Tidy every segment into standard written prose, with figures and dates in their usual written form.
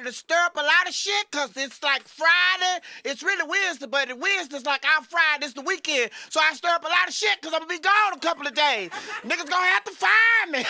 to stir up a lot of shit because it's like Friday. It's really Wednesday, but Wednesday's like our Friday. It's the weekend. So I stir up a lot of shit because I'm going to be gone a couple of days. Niggas going to have to find me.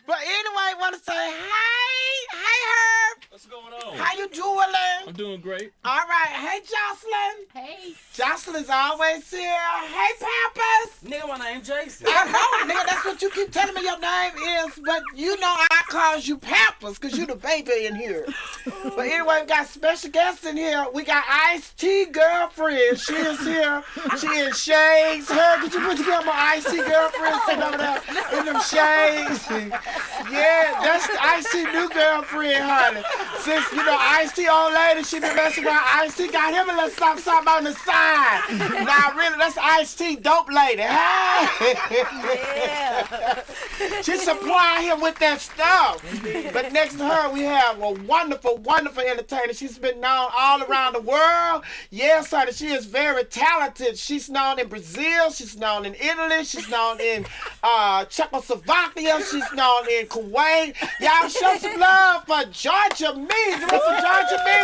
But anyway, want to say hey. Hey, Herb. What's going on? How you doing, Lynn? I'm doing great. All right. Hey, Jocelyn. Hey. Jocelyn's always here. Hey, Pampers. Nigga, my name Jason. I know, nigga. That's what you keep telling me your name is, but you know I calls you Pampers because you the baby in here. But anyway, we got special guests in here. We got Ice-T girlfriend. She is here. She in shades. Her, could you put together my Ice-T girlfriend sitting over there in them shades? Yeah, that's the Ice-T new girlfriend, honey. Since, you know, Ice-T old lady, she been messing around. Ice-T got him a little something on the side. Now, really, that's Ice-T dope lady. Yeah. She supply him with that stuff. But next to her, we have a wonderful, wonderful entertainer. She's been known all around the world. Yes, honey, she is very talented. She's known in Brazil. She's known in Italy. She's known in Czechoslovakia. She's known in Kuwait. Y'all show some love for Georgia Me. Give it for Georgia Me.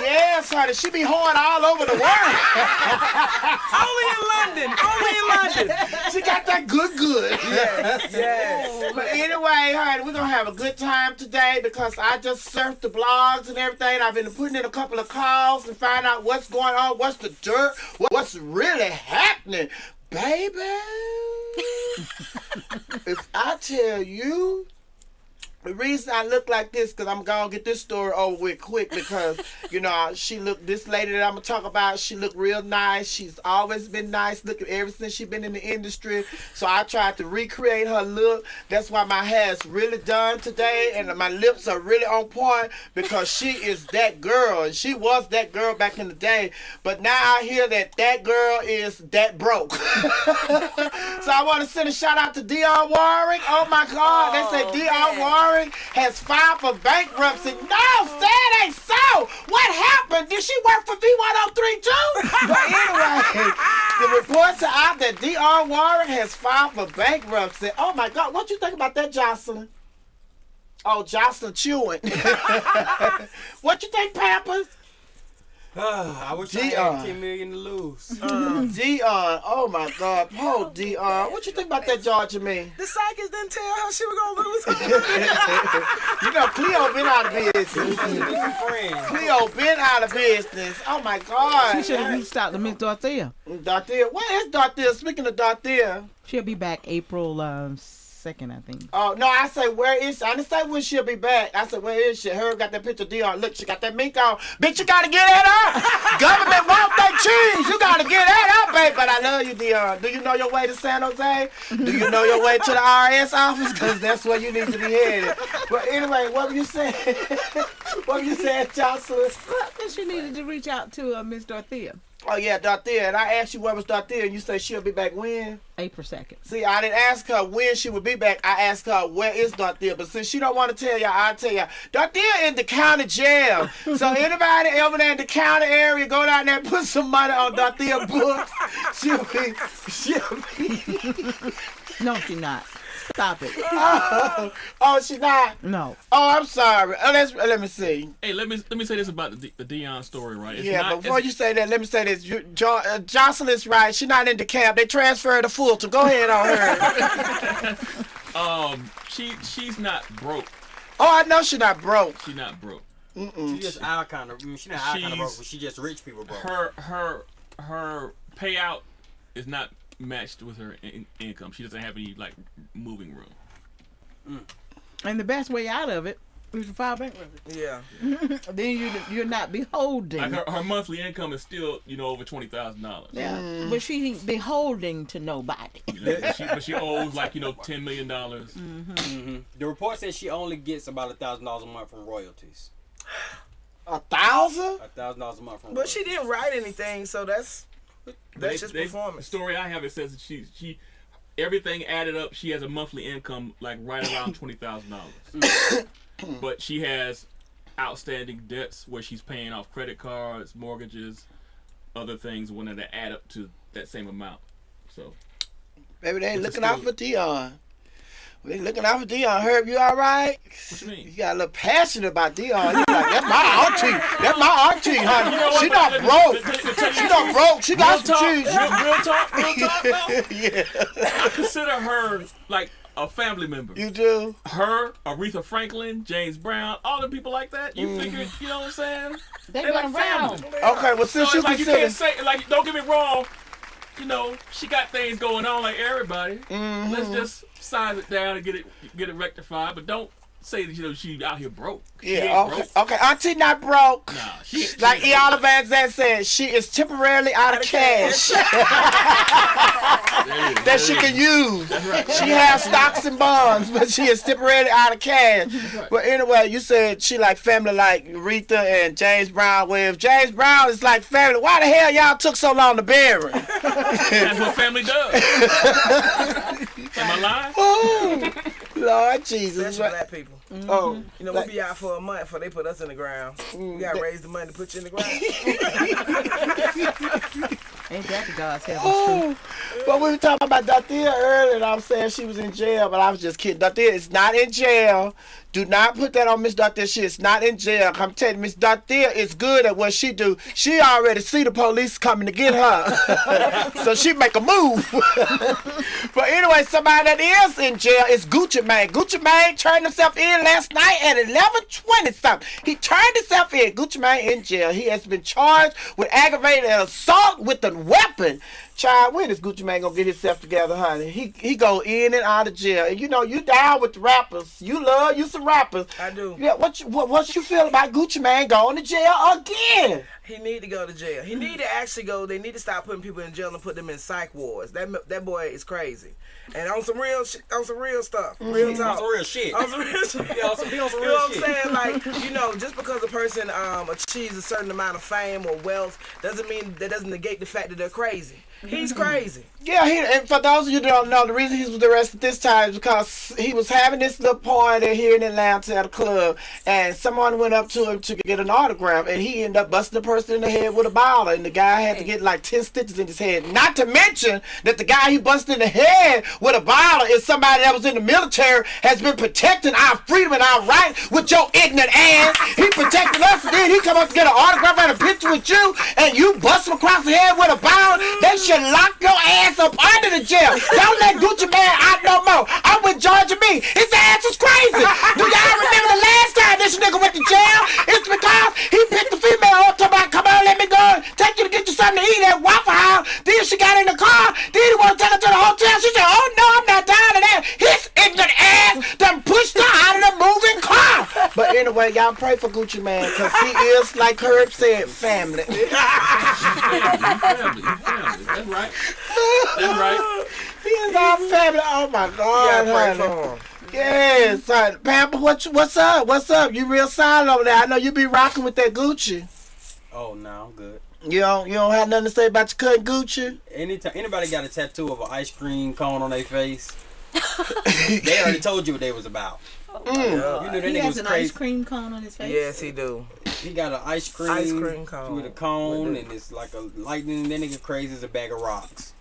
Yes, honey, she be hoeing all over the world. Only in London. Only in London. She got that good. Yes. But anyway, honey, we're going to have a good time today because I just surfed the blogs and everything. I've been putting in a couple of calls and find out what's going on, what's the dirt, what's really happening. Baby, if I tell you, the reason I look like this, because I'm going to get this story over with quick because, you know, this lady that I'm going to talk about, she looked real nice. She's always been nice looking ever since she's been in the industry. So I tried to recreate her look. That's why my hair is really done today and my lips are really on point because she is that girl. And she was that girl back in the day. But now I hear that girl is that broke. So I want to send a shout out to Dionne Warwick. Oh, my God. They say Dionne Warwick has filed for bankruptcy. No, that ain't so. What happened? Did she work for V103 too? But anyway, the reports are out that Dionne Warwick has filed for bankruptcy. Oh my God, what you think about that, Jocelyn? Oh, Jocelyn chewing. What you think, Pampers? I wish I had 10 million to lose. Dionne, oh my God, poor Dionne. What you think about that, Georgia Me? The psychics didn't tell her she was gonna lose. You know, Cleo been out of business. Cleo been out of business. Oh my God. She should have reached out to Miss Dorothea. Dorothea, what is Dorothea? Speaking of Dorothea. She'll be back April 2nd, I think. Oh, no, I say, where is she? I didn't say when she'll be back. I said, where is she? Her got that picture of Dionne. Look, she got that mink on. Bitch, you got to get that up. Government won't they cheese. You got to get that up, babe. But I love you, Dionne. Do you know your way to San Jose? Do you know your way to the IRS office? Because that's where you need to be headed. But anyway, what were you saying? What were you saying, Jocelyn? Well, I think she needed to reach out to Miss Dorothea. Oh, yeah, Dorothea. And I asked you where was Dorothea, and you say she'll be back when? April 2nd. See, I didn't ask her when she would be back. I asked her, where is Dorothea? But since she don't want to tell y'all, I'll tell y'all. Dorothea in the county jail. So anybody over there in the county area, go down there and put some money on Dorothea books. She'll be. No, she's not. Stop it. Oh, she's not? No. Oh, I'm sorry. Let me see. Hey, let me say this about the Dionne story, right? But before you say that, let me say this. Jocelyn's right. She's not in the camp. They transferred to Fulton. Go ahead on her. She's not broke. Oh, I know she's not broke. She's not broke. She's just our kind of. She's not our kind of broke, but she just rich people broke. Her payout is not matched with her income. She doesn't have any moving room. And the best way out of it is to file bankruptcy. Yeah. Then you're not beholden. Like her monthly income is still over $20,000. Yeah, but she ain't beholden to nobody. But she owes $10 million. The report says she only gets about $1,000 a month from royalties. 1,000? $1,000 a month from royalties. But she didn't write anything, so that's just performance. The story I have, it says that she everything added up, she has a monthly income right around $20,000. But she has outstanding debts where she's paying off credit cards, mortgages, other things when they add up to that same amount. So Baby, they ain't looking out for Dionne. We looking out for Dion. Herb, you all right? What you mean? You got a little passionate about Dion. You like, that's my auntie. That's my auntie, honey. She not broke. She not broke. She got some cheese. Real talk, though. Yeah. I consider her like a family member. You do? Her, Aretha Franklin, James Brown, all the people like that. You figure, you know what I'm saying? They've They're been like around. family. Okay, well, since So you it's like you consider... can't say, like, don't get me wrong. You know, she got things going on like everybody. Mm-hmm. Let's just size it down and get it rectified. But don't say that, you know, she out here broke. She Yeah, ain't okay. broke. Okay, auntie not broke. Nah, she Like ain't Iana Van Zandt said, she is temporarily out of cash that she can use. right. She has stocks and bonds, but she is temporarily out of cash. Right. But anyway, you said she like family like Aretha and James Brown. Well, if James Brown is like family, why the hell y'all took so long to bury him? That's what family does. Am I lying? Oh, Lord Jesus. Especially black people. Oh, You know, like- we be out for a month before they put us in the ground. We gotta raise the money to put you in the ground. Ain't that the God's heaven? Oh, but we were talking about Dorothea earlier, and I was saying she was in jail, but I was just kidding. Dorothea is not in jail. Do not put that on Miss Dorothea. She is not in jail. I'm telling you, Miss Dorothea is good at what she do. She already see the police coming to get her, so she make a move. But anyway, somebody that is in jail is Gucci Mane. Gucci Mane turned himself in last night at 11:20 something. He turned himself in. Gucci Mane in jail. He has been charged with aggravated assault with a weapon. Child, when is Gucci Mane gonna get himself together, honey? He go in and out of jail. And you know, you down with the rappers. You love you some rappers. I do. Yeah, what you feel about Gucci Mane going to jail again? He need to go to jail. He need to actually go. They need to stop putting people in jail and put them in psych wards. That boy is crazy. And on some real shit, on some real stuff. Real talk. On some real shit. On some real shit. Yeah, on some You know real what I'm shit. saying? Like, you know, just because a person achieves a certain amount of fame or wealth doesn't mean that doesn't negate the fact that they're crazy. He's crazy. Yeah, and for those of you that don't know, the reason he was arrested this time is because he was having this little party here in Atlanta at a club, and someone went up to him to get an autograph, and he ended up busting the person in the head with a bottle, and the guy had to get like 10 stitches in his head. Not to mention that the guy he busted in the head with a bottle is somebody that was in the military, has been protecting our freedom and our rights with your ignorant ass. He protected us, and then he come up to get an autograph and a picture with you, and you bust him across the head with a bottle. They should lock your ass up under the jail. Don't let Gucci Mane out no more. I'm with Georgia B. His ass is crazy. Do y'all remember the last time this nigga went to jail? It's because he picked the female up, talking about, come on, let me go, take you to get you something to eat at Waffle House. Then she got in the car. Then he want to take her to the hotel. She said, oh no, I'm not tired of that. His ignorant ass done pushed her out of the moving car. But anyway, y'all pray for Gucci Mane, because he is, like Herb said, family. Family. That's right. That's right. He is our family. Oh my God, Yeah, pray honey. for him. Yes, honey. Pamper, what's up? What's up? You real silent over there. I know you be rocking with that Gucci. Oh, no, I'm good. You don't have nothing to say about your cutting Gucci? Anytime anybody got a tattoo of an ice cream cone on their face, they already told you what they was about. Yeah. You know that He nigga has was an crazy. ice cream cone on his face. Yes, he do. He got an ice cream cone. with a cone, and it's like a lightning. That nigga crazy as a bag of rocks.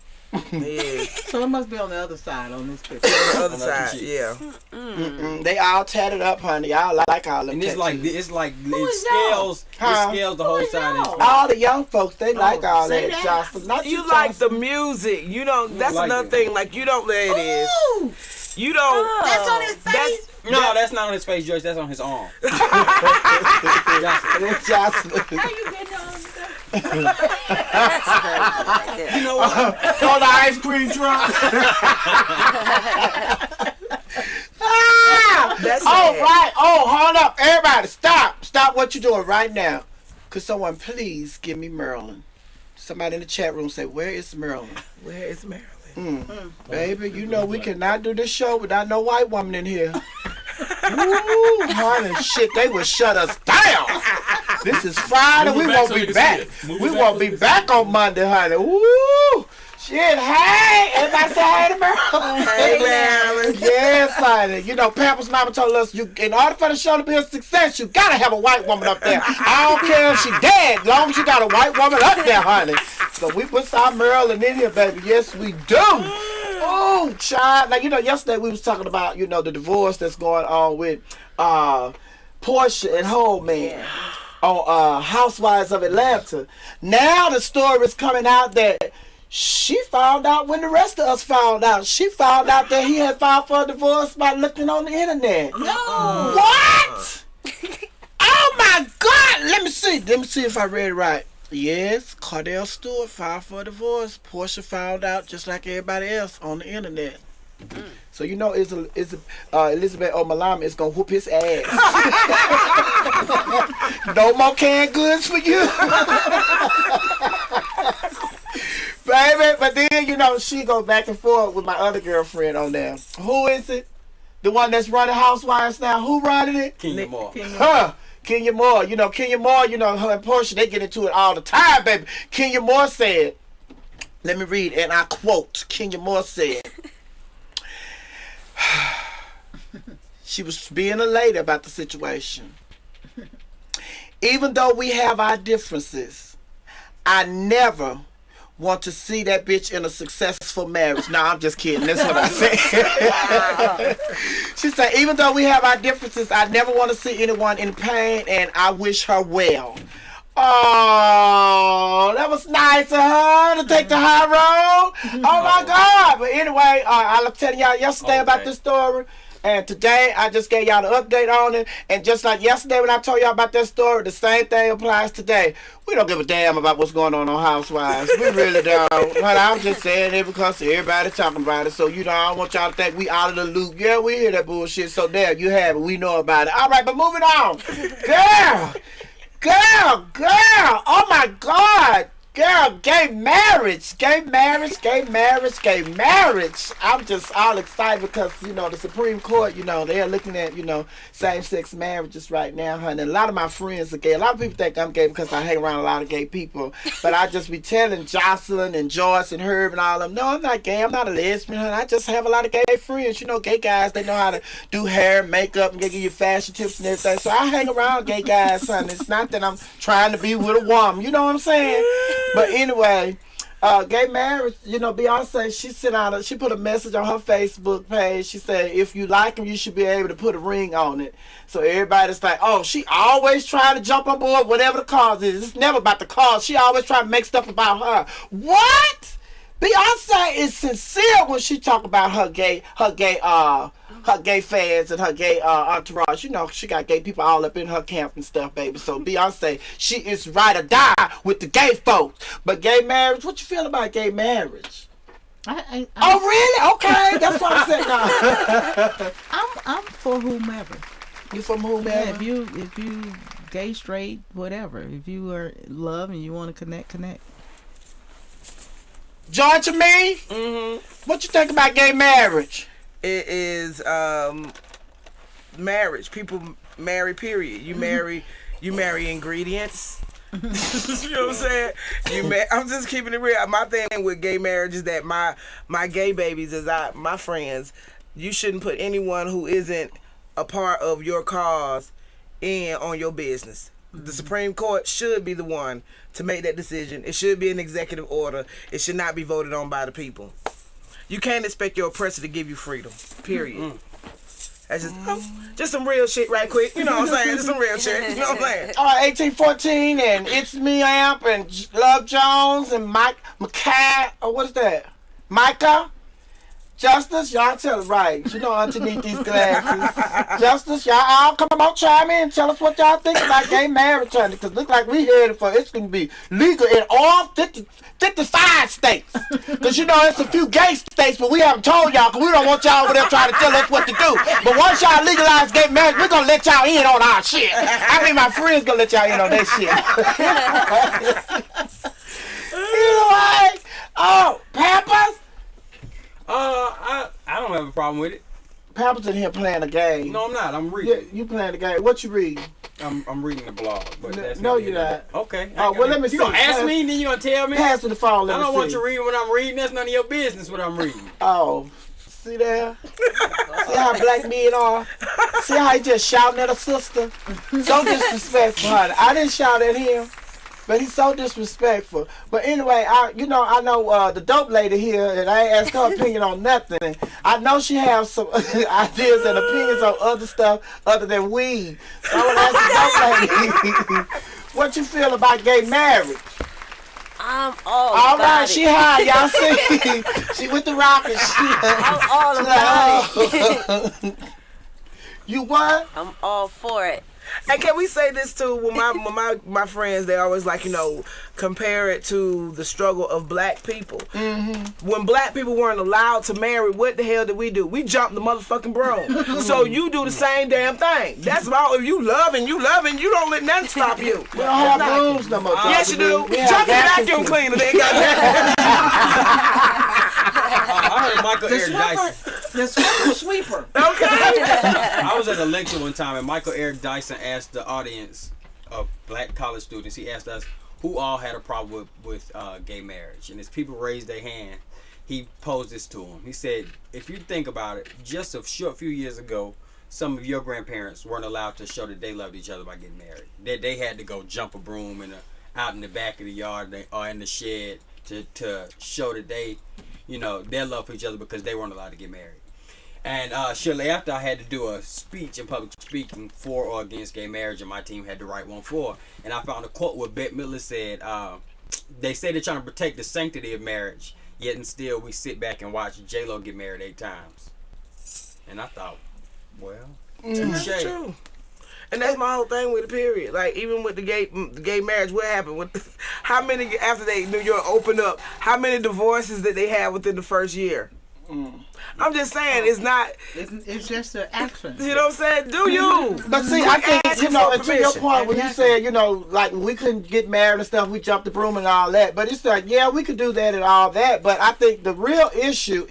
He is. So it must be on the other side on this picture. The other Another side, shit. yeah. They all tatted up, honey. I like all them And it's like tattoos. it is scales. Huh? It scales the Who whole is side. y'all? All the young folks, they like all say that, that. Jocelyn. Not You like Jocelyn. the music. You don't. That's like another it. thing. Like you don't. There it is. Ooh, You don't. that's on his face. No, that's not on his face, Joyce. That's on his arm. Jocelyn. How you getting on You know what? On the ice cream truck. Ah! That's Oh, sad. right. Oh, hold up. Everybody, stop. Stop what you're doing right now. Could someone please give me Maryland? Somebody in the chat room say, where is Maryland? Where is Maryland? Baby, you know we cannot do this show without no white woman in here. Ooh, honey, shit, they will shut us down. This is Friday. Move We it back won't so be you can back. see it. Move We it back won't so be you can back on Monday, honey. Ooh, shit. Hey, everybody say hey to Maryland. Hey, Maryland. Yes, honey. You know, Papa's mama told us, in order for the show to be a success, you gotta have a white woman up there. I don't care if she dead, as long as you got a white woman up there, honey. So we put some Maryland in here, baby. Yes, we do. Oh, child. Like, yesterday we was talking about, the divorce that's going on with Portia and Holman on Housewives of Atlanta. Now the story is coming out that she found out when the rest of us found out. She found out that he had filed for a divorce by looking on the internet. No. What? Oh my God! Let me see if I read it right. Yes, Cardell Stewart filed for a divorce. Portia found out just like everybody else on the internet. So Elizabeth O'Malama is gonna whoop his ass. No more canned goods for you. Baby, but then, she go back and forth with my other girlfriend on there. Who is it? The one that's running Housewives now? Who running it? Kenya Moore. Kenya Moore. Kenya Moore, her and Portia, they get into it all the time, baby. Kenya Moore said, let me read, and I quote, Kenya Moore said, she was being a lady about the situation. Even though we have our differences, I never want to see that bitch in a successful marriage. No, I'm just kidding. That's what I said. She said, even though we have our differences, I never want to see anyone in pain, and I wish her well. Oh, that was nice of her to take the high road. Oh my God. But anyway, I was telling y'all yesterday about this story. And today, I just gave y'all the update on it. And just like yesterday when I told y'all about that story, the same thing applies today. We don't give a damn about what's going on Housewives. We really don't. But I'm just saying it because everybody's talking about it. So, I don't want y'all to think we out of the loop. Yeah, we hear that bullshit. So, there, you have it. We know about it. All right, but moving on. Girl. Oh, my God. Girl, gay marriage. I'm just all excited because, the Supreme Court, they're looking at, same-sex marriages right now, honey. A lot of my friends are gay. A lot of people think I'm gay because I hang around a lot of gay people. But I just be telling Jocelyn and Joyce and Herb and all of them, no, I'm not gay. I'm not a lesbian, honey. I just have a lot of gay friends. Gay guys, they know how to do hair, makeup, and give you fashion tips and everything. So I hang around gay guys, honey. It's not that I'm trying to be with a woman. You know what I'm saying? But anyway, gay marriage, Beyonce, she put a message on her Facebook page. She said, if you like him, you should be able to put a ring on it. So everybody's like, oh, she always trying to jump on board, whatever the cause is. It's never about the cause. She always trying to make stuff about her. What? Beyonce is sincere when she talk about her gay fans and her gay entourage. She got gay people all up in her camp and stuff, baby. So Beyonce, she is ride or die with the gay folks. But gay marriage, what you feel about gay marriage? I oh, really? Okay, that's what I said now. I'm for whomever. You from whomever? Yeah, if you gay, straight, whatever. If you are in love and you want to connect. George and me? Mm-hmm. What you think about gay marriage? It is marriage. People marry, period. You marry ingredients. You know what I'm saying? I'm just keeping it real. My thing with gay marriage is that my gay babies my friends, you shouldn't put anyone who isn't a part of your cause in on your business. The Supreme Court should be the one to make that decision. It should be an executive order. It should not be voted on by the people. You can't expect your oppressor to give you freedom. Period. That's just some real shit right quick. You know what I'm saying? Just some real shit. You know what I'm saying? 1814 and It's Me Amp and Love Jones and Mike Mackay. Oh, what is that? Micah? Justice, y'all tell it right. Underneath these glasses. Justice, y'all all come on, chime in and tell us what y'all think about gay marriage, honey. Because look like we headed for it's going to be legal in all 55 states. Because, it's a few gay states, but we haven't told y'all because we don't want y'all over there trying to tell us what to do. But once y'all legalize gay marriage, we're going to let y'all in on our shit. I mean, my friends going to let y'all in on that shit. Anyway, Pampers? I don't have a problem with it. Pampers in here playing a game. No, I'm not. I'm reading. Yeah, you playing the game. What you reading? I'm reading the blog. But No, you're not. Okay. Well, let me see. You gonna ask me, then you gonna tell me? Pass me the phone. Let I me don't see. want you reading what I'm reading. That's none of your business what I'm reading. Oh, see there? See how black men are? See how he just shouting at a sister? Don't disrespect her. I didn't shout at him. But he's so disrespectful. But anyway, I know the dope lady here, and I ain't asked her opinion on nothing. I know she has some ideas and opinions on other stuff other than weed. So I want to ask the dope lady, what you feel about gay marriage? I'm all All about right, it. she high, y'all see. She with the rocket. I'm all about it. You what? I'm all for it. And can we say this too? When my friends, they always like, compare it to the struggle of black people. Mm-hmm. When black people weren't allowed to marry, what the hell did we do? We jumped the motherfucking broom. So you do the same damn thing. That's about if you love and you don't let nothing stop you. We don't have brooms no more. Yes, you do. We have Jump the vacuum cleaner. They got that. I heard Michael Eric Dyson. The sweeper. Okay. I was at a lecture one time, and Michael Eric Dyson asked the audience of black college students, he asked us who all had a problem with gay marriage. And as people raised their hand, he posed this to them. He said, if you think about it, just a short few years ago, some of your grandparents weren't allowed to show that they loved each other by getting married. They had to go jump a broom out in the back of the yard or in the shed to show that they, their love for each other because they weren't allowed to get married. And shortly after, I had to do a speech in public speaking for or against gay marriage, and my team had to write one for. And I found a quote where Bette Midler said, they say they're trying to protect the sanctity of marriage, yet and still we sit back and watch J-Lo get married 8 times. And I thought, well, That's true. And that's my whole thing with the period. Like, even with the gay marriage, what happened? How many, after New York opened up, how many divorces did they have within the first year? I'm just saying, it's not. It's just an action. You know what I'm saying? Do you? But see, I think, and to your point, when you Exactly. said, like, we couldn't get married and stuff, we jumped the broom and all that. But it's like, yeah, we could do that and all that. But I think the real issue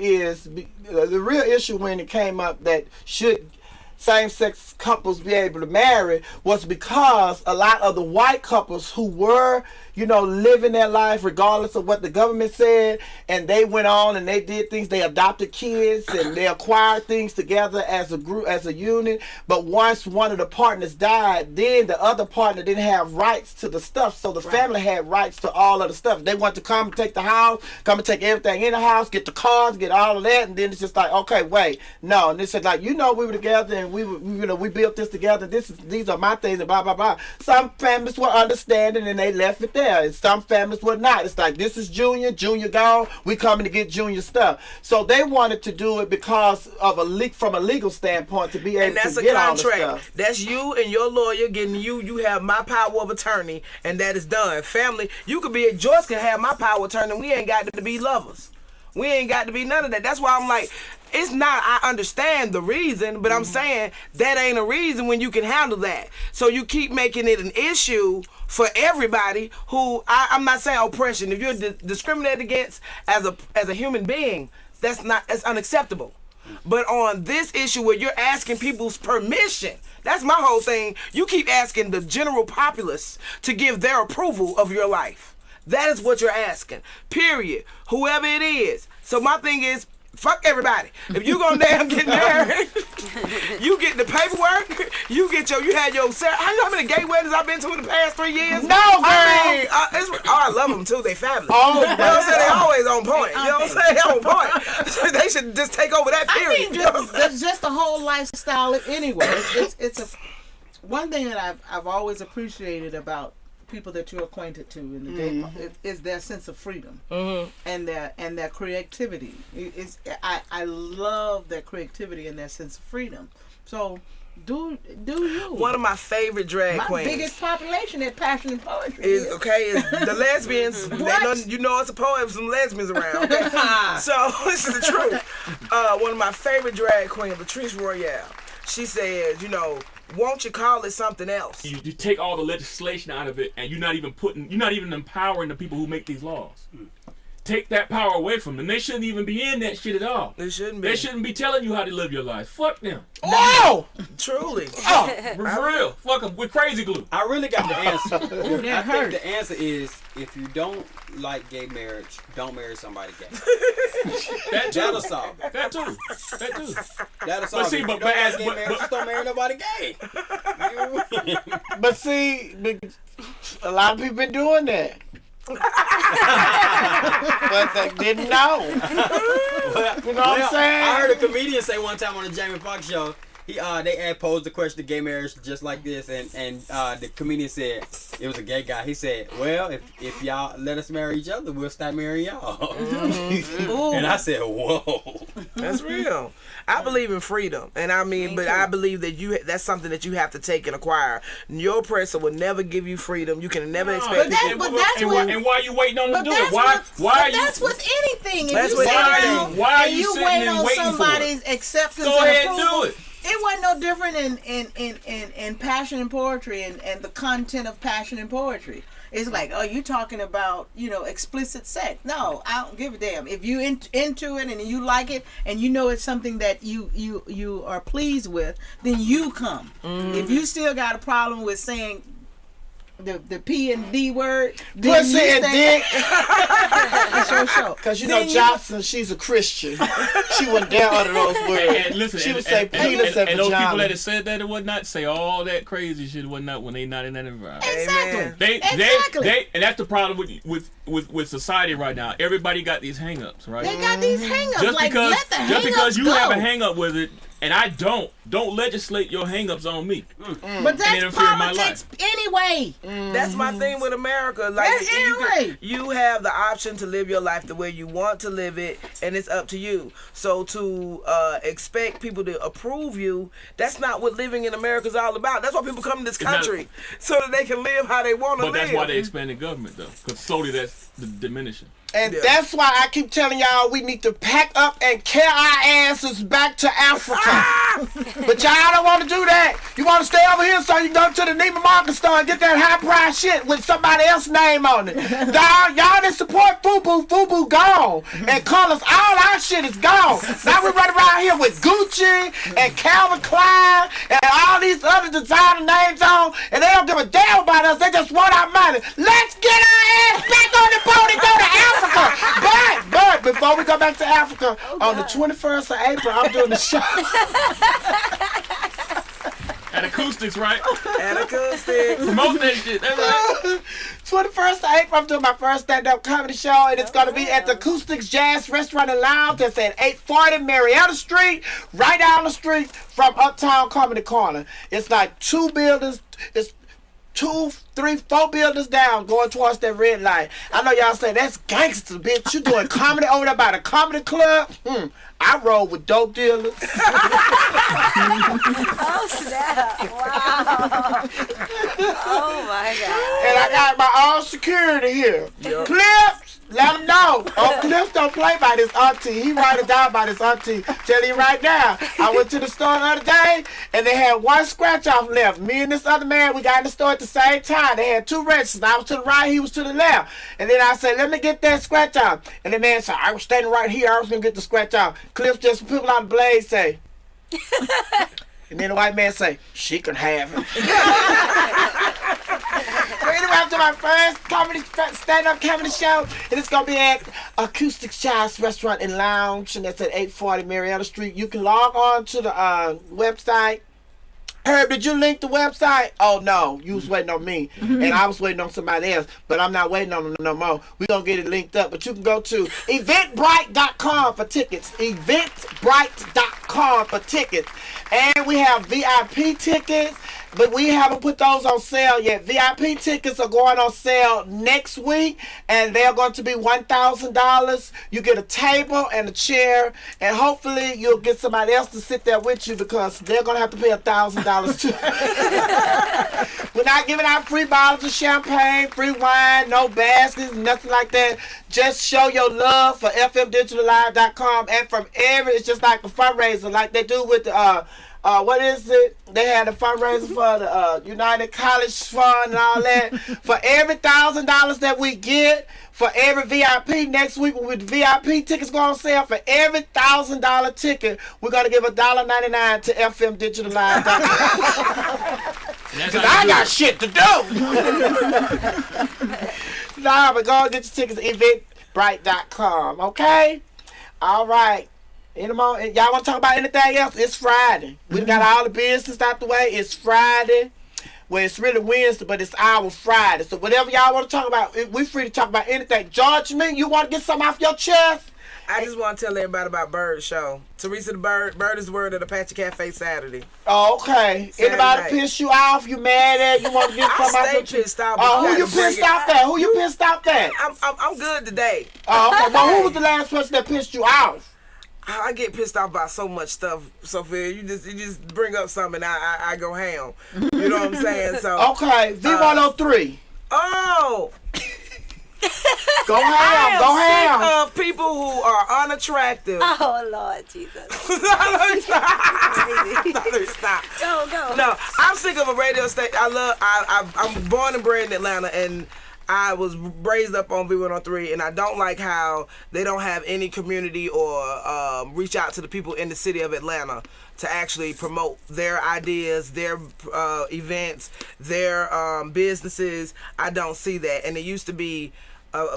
when it came up that should same-sex couples be able to marry was because a lot of the white couples who were, living their life regardless of what the government said, and they went on and they did things, they adopted kids and they acquired things together as a group, as a unit. But once one of the partners died, then the other partner didn't have rights to the stuff, so the family had rights to all of the stuff. They want to come and take the house, come and take everything in the house, get the cars, get all of that, and then it's just like, okay, wait, no. And they said, like, we were together and we built this together. These are my things and blah blah blah. Some families were understanding and they left it there, and some families were not. It's like, this is Junior gone, we coming to get Junior stuff. So they wanted to do it because of from a legal standpoint to be able to get all the stuff. That's you and your lawyer getting you have my power of attorney, and that is done. Family, Joyce can have my power of attorney, and we ain't got to be lovers. We ain't got to be none of that. That's why I'm like, it's not, I understand the reason, but I'm saying that ain't a reason when you can handle that. So you keep making it an issue for everybody who, I'm not saying oppression. If you're discriminated against as a human being, that's unacceptable. But on this issue where you're asking people's permission, that's my whole thing. You keep asking the general populace to give their approval of your life. That is what you're asking. Period. Whoever it is. So my thing is, fuck everybody. If you gonna damn get married, you get the paperwork, you had your how you know how many gay weddings I've been to in the past 3 years? No, I love them too. They fabulous. Oh, you know what I'm saying? They always on point. You know what I'm saying? On point. They should just take over that period. That's just the whole lifestyle anyway. It's one thing that I've always appreciated about people that you're acquainted to in the gay is their sense of freedom and their creativity. I love their creativity and their sense of freedom. So do you? One of my favorite drag queens. My biggest population at Passion and Poetry is the lesbians. It's a poem, some lesbians around. Okay? So this is the truth. One of my favorite drag queens, Latrice Royale. She says, won't you call it something else? You take all the legislation out of it, and you're not even empowering the people who make these laws. Take that power away from them. They shouldn't even be in that shit at all. They shouldn't be. They shouldn't be telling you how to live your life. Fuck them. Oh! Truly. Oh, for real. Fuck them with crazy glue. I really got the answer. that I think hurt. the answer is, if you don't like gay marriage, don't marry somebody gay. That'll solve it. That too. That'll solve it. If you don't like gay marriage, just don't marry nobody gay. But see, A lot of people been doing that. But they didn't know. You know what I'm saying? I heard a comedian say one time on the Jamie Foxx show, they had posed the question of gay marriage just like this, and the comedian said, it was a gay guy, he said, well, if y'all let us marry each other, we'll stop marrying y'all. And I said, whoa. That's real. I believe in freedom, and I mean, but I believe that that's something that you have to take and acquire. Your oppressor will never give you freedom. You can never expect. But that's when. And why are you waiting on them to do it? That's with anything. That's with anything. Why are you sitting wait and on waiting for somebody's acceptance? Go ahead and approval, do it. It wasn't no different in passion and poetry and the content of passion and poetry. It's like, oh, you talking about, explicit sex. No, I don't give a damn. If you into it and you like it and you know it's something that you are pleased with, then you come. If you still got a problem with saying the P and D word, then Pussy and dick. it's your show. Because Johnson, she's a Christian. She wouldn't dare utter those words. And listen, she would say penis and those vagina. people that have said that and whatnot say all that crazy shit and whatnot when they not in that environment. Exactly. They and that's the problem with society right now. Everybody got these hang-ups, right? They got these hang-ups. Just like, because let the hang-ups just because you go. have a hang-up with it and I don't legislate your hang-ups on me. But that's interfere in my politics life. anyway. That's my thing with America. Like That's anyway. you have the option to live your life the way you want to live it, and it's up to you. So to expect people to approve you, that's not what living in America is all about. That's why people come to this country so that they can live how they want to live. But that's why they expanded government though, because slowly that's diminishing. And that's why I keep telling y'all we need to pack up and carry our asses back to Africa. But y'all don't want to do that. You want to stay over here so you can go to the Neiman Marcus store and get that high price shit with somebody else's name on it. Y'all that support FUBU gone. And colors, all our shit is gone. Now we run around here with Gucci and Calvin Klein and all these other designer names on, and they don't give a damn about us. They just want our money. Let's get our ass back on the boat and go to Africa. But before we go back to Africa, on the 21st of April, I'm doing the show. At Acoustics, right? At Acoustic. Promote that shit. That's right. 21st of April, I'm doing my first stand-up comedy show, and it's going to be at the Acoustics Jazz Restaurant and Lounge. That's at 840 Marietta Street, right down the street from Uptown Comedy Corner. It's like two buildings. It's 2, 3, 4 buildings down going towards that red light. I know y'all say that's gangster, bitch. You doing comedy over there by the comedy club? I roll with dope dealers. Oh, snap. Wow. Oh, my God. And I got my own security here. Yep. Clips, let them know. Oh, Clips don't play by this auntie. He write it down by this auntie. Tell you right now. I went to the store the other day, and they had one scratch off left. Me and this other man, we got in the store at the same time. They had 2 registers. I was to the right, he was to the left. And then I said, let me get that scratch off. And the man said, I was standing right here. I was going to get the scratch off. Clips just people on the blade say. And then the white man say, she can have it. So anyway, I'm doing my first stand-up comedy show, and it's going to be at Acoustic Jazz Restaurant and Lounge, and that's at 840 Marietta Street. You can log on to the website. Herb, did you link the website? Oh, no. You was waiting on me, and I was waiting on somebody else, but I'm not waiting on them no more. We're going to get it linked up, but you can go to eventbrite.com for tickets. Eventbrite.com for tickets. And we have VIP tickets, but we haven't put those on sale yet. VIP tickets are going on sale next week, and they're going to be $1,000. You get a table and a chair, and hopefully you'll get somebody else to sit there with you because they're going to have to pay $1,000 too. We're not giving out free bottles of champagne, free wine, no baskets, nothing like that. Just show your love for fmdigitallive.com, and from it's just like a fundraiser like they do with the what is it? They had a fundraiser for the United College Fund and all that. For every $1,000 that we get, for every VIP next week with VIP tickets go on sale, for every $1,000 ticket, we're gonna give $1.99 to fmdigitallive.com. Because I got shit to do. Nah, but go and get your tickets at eventbrite.com, okay? All right. Y'all want to talk about anything else? It's Friday. We got all the business out the way. It's Friday. where it's really Wednesday, but it's our Friday. So whatever y'all want to talk about, we free to talk about anything. Judgment, you want to get something off your chest? I just want to tell everybody about Bird Show. Teresa the Bird. Bird is the word at Apache Cafe Saturday. Oh, okay. Saturday Anybody night. piss you off? You mad at? You want to get something I off stay your pissed off. Oh, but who you gotta bring pissed it- off at? Who you pissed off at? I'm good today. Oh, okay. Well, who was the last person that pissed you off? I get pissed off by so much stuff, Sophia. You just bring up something, and I go ham. You know what I'm saying? So Okay, V103. oh, Go I ham, am go sick ham. of people who are unattractive. Oh Lord Jesus. Let me stop. Go. No, I'm sick of a radio station. I'm born and bred in Atlanta, and I was raised up on V103, and I don't like how they don't have any community or reach out to the people in the city of Atlanta to actually promote their ideas, their events, their businesses. I don't see that, and it used to be